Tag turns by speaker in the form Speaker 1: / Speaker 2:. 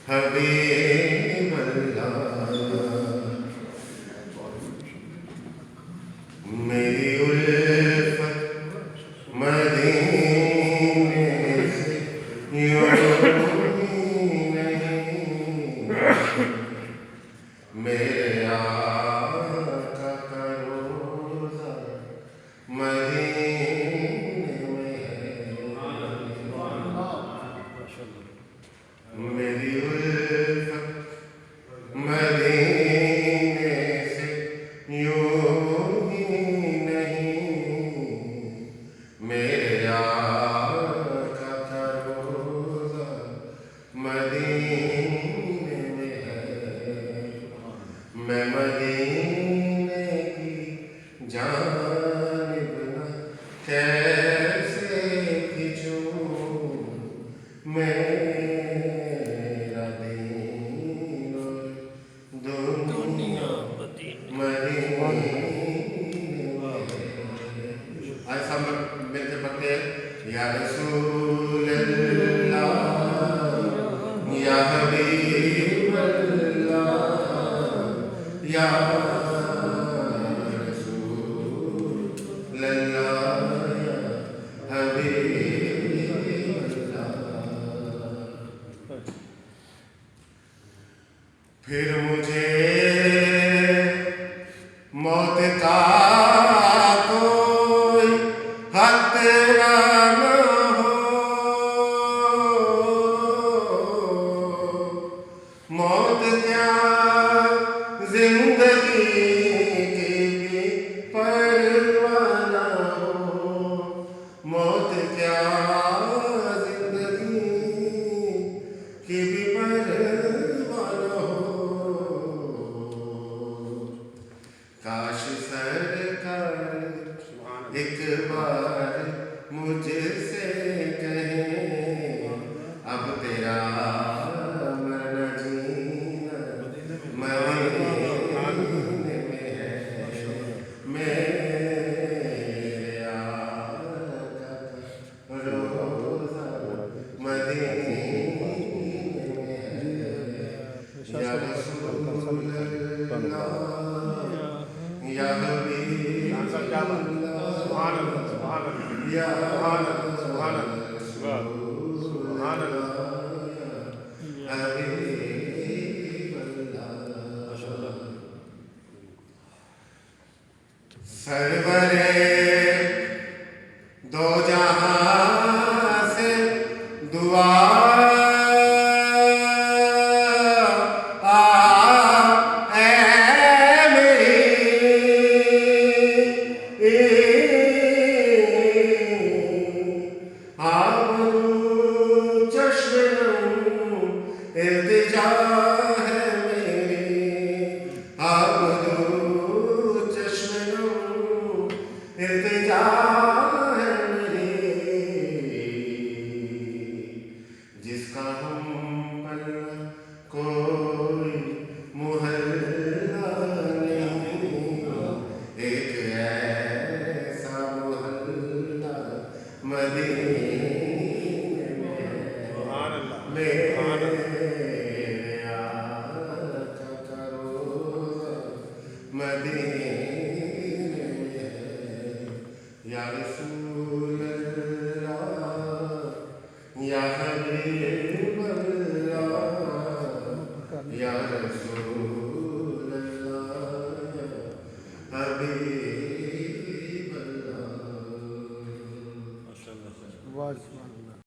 Speaker 1: حبیب اللہ میری الفت مدینے سے یوں نہیں میرے آقا کا روضہ مدینے میں ہے میری الفت مدینے سے یوں ہی نہیں میرے آقا کا روضہ مدینے میں ہے میں مدینے کی جانب نہ کیسے کھنچوں میرا دین اور دنیا مدینے میں ہے ایسا ملتے پڑھتے ہیں یا رسول اللہ یا حبیب اللہ یا رسول اللہ یا حبیب اللہ پھر مجھے موت کا کوئی خطرہ نہ ہو موت کیا زندگی کی بھی پرواہ نہ ہو موت کیا زندگی کی بھی پرواہ نہ ہو کاش سرکار ایک بار مجھ سے کہیں اب تیرا مرنا جینا مدینے میں ہے میرے آقا کا روضہ مدینے میں ہے یا رسول اللہ یا حبیب اللہ یا رسول اللہ یا حبیب اللہ سرورِ دو جہاں سے دعا التجا ہے میری آبرو چشم نو التجا ہے میری جس کا ہم پر کوئی محلہ نہیں ایک ایسا محلہ مدینے میں مدینے میں ہے یا رسول اللہ یا حبیب اللہ یا رسول اللہ یا حبیب اللہ